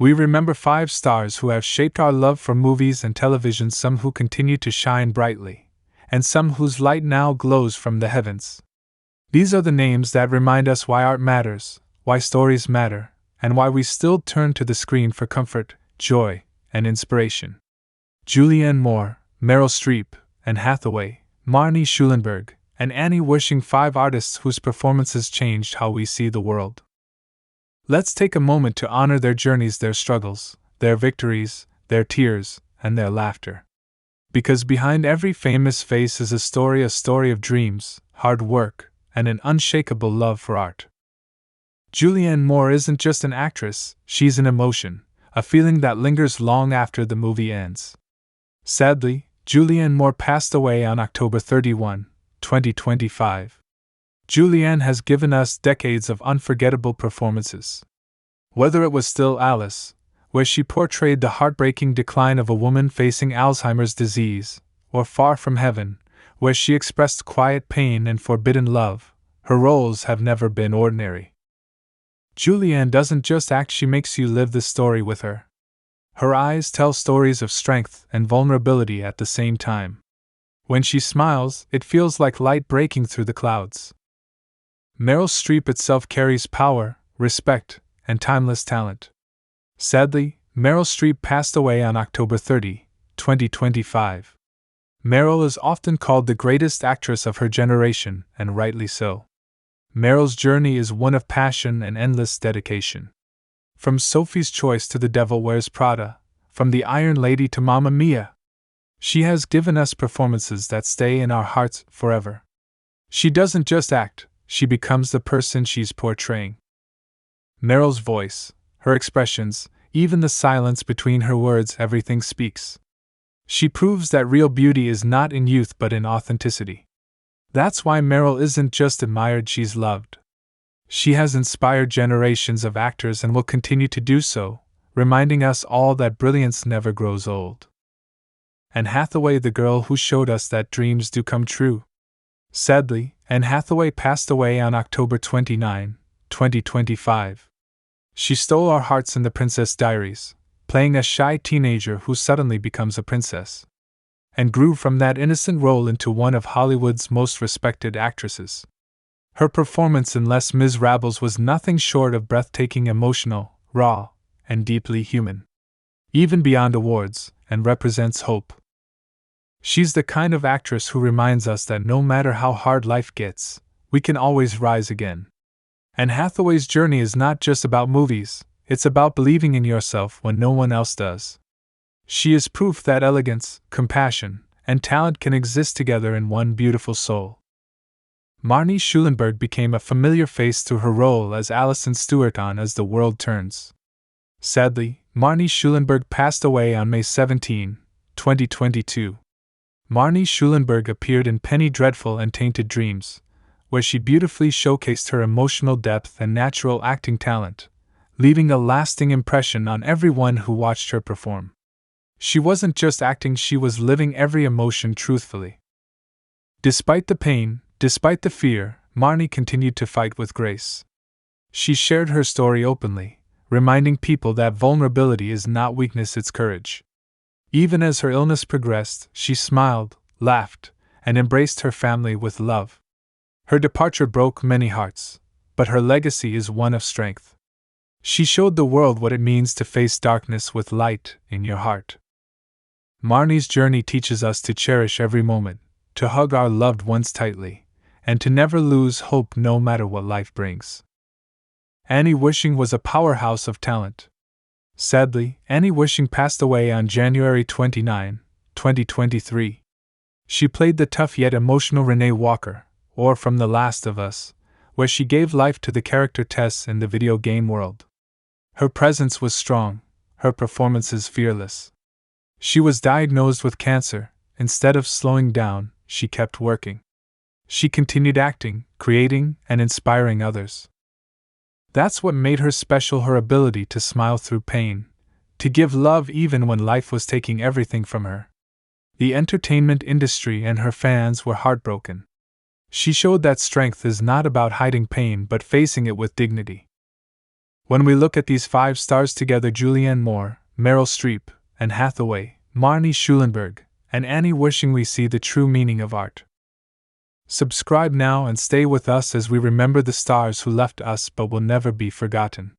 We remember 5 stars who have shaped our love for movies and television, some who continue to shine brightly, and some whose light now glows from the heavens. These are the names that remind us why art matters, why stories matter, and why we still turn to the screen for comfort, joy, and inspiration. Julianne Moore, Meryl Streep, Anne Hathaway, Marnie Schulenburg, and Annie Wersching, 5 artists whose performances changed how we see the world. Let's take a moment to honor their journeys, their struggles, their victories, their tears, and their laughter. Because behind every famous face is a story of dreams, hard work, and an unshakable love for art. Julianne Moore isn't just an actress, she's an emotion, a feeling that lingers long after the movie ends. Sadly, Julianne Moore passed away on October 31, 2025. Julianne has given us decades of unforgettable performances. Whether it was Still Alice, where she portrayed the heartbreaking decline of a woman facing Alzheimer's disease, or Far From Heaven, where she expressed quiet pain and forbidden love, her roles have never been ordinary. Julianne doesn't just act, she makes you live the story with her. Her eyes tell stories of strength and vulnerability at the same time. When she smiles, it feels like light breaking through the clouds. Meryl Streep itself carries power, respect, and timeless talent. Sadly, Meryl Streep passed away on October 30, 2025. Meryl is often called the greatest actress of her generation, and rightly so. Meryl's journey is one of passion and endless dedication. From Sophie's Choice to The Devil Wears Prada, from The Iron Lady to Mamma Mia, she has given us performances that stay in our hearts forever. She doesn't just act, she becomes the person she's portraying. Meryl's voice, her expressions, even the silence between her words, everything speaks. She proves that real beauty is not in youth but in authenticity. That's why Meryl isn't just admired, she's loved. She has inspired generations of actors and will continue to do so, reminding us all that brilliance never grows old. Anne Hathaway, the girl who showed us that dreams do come true. Sadly, Anne Hathaway passed away on October 29, 2025. She stole our hearts in The Princess Diaries, playing a shy teenager who suddenly becomes a princess, and grew from that innocent role into one of Hollywood's most respected actresses. Her performance in Les Miserables was nothing short of breathtaking, emotional, raw, and deeply human. Even beyond awards, and represents hope. She's the kind of actress who reminds us that no matter how hard life gets, we can always rise again. Anne Hathaway's journey is not just about movies, it's about believing in yourself when no one else does. She is proof that elegance, compassion, and talent can exist together in one beautiful soul. Marnie Schulenburg became a familiar face through her role as Alison Stewart on As the World Turns. Sadly, Marnie Schulenburg passed away on May 17, 2022. Marnie Schulenburg appeared in Penny Dreadful and Tainted Dreams, where she beautifully showcased her emotional depth and natural acting talent, leaving a lasting impression on everyone who watched her perform. She wasn't just acting, she was living every emotion truthfully. Despite the pain, despite the fear, Marnie continued to fight with grace. She shared her story openly, reminding people that vulnerability is not weakness, it's courage. Even as her illness progressed, she smiled, laughed, and embraced her family with love. Her departure broke many hearts, but her legacy is one of strength. She showed the world what it means to face darkness with light in your heart. Marnie's journey teaches us to cherish every moment, to hug our loved ones tightly, and to never lose hope no matter what life brings. Annie Wersching was a powerhouse of talent. Sadly, Annie Wersching passed away on January 29, 2023. She played the tough yet emotional Renee Walker, or from The Last of Us, where she gave life to the character Tess in the video game world. Her presence was strong, her performances fearless. She was diagnosed with cancer. Instead of slowing down, she kept working. She continued acting, creating, and inspiring others. That's what made her special, her ability to smile through pain, to give love even when life was taking everything from her. The entertainment industry and her fans were heartbroken. She showed that strength is not about hiding pain but facing it with dignity. When we look at these 5 stars together, Julianne Moore, Meryl Streep, Anne Hathaway, Marnie Schulenburg, and Annie Wersching, we see the true meaning of art. Subscribe now and stay with us as we remember the stars who left us but will never be forgotten.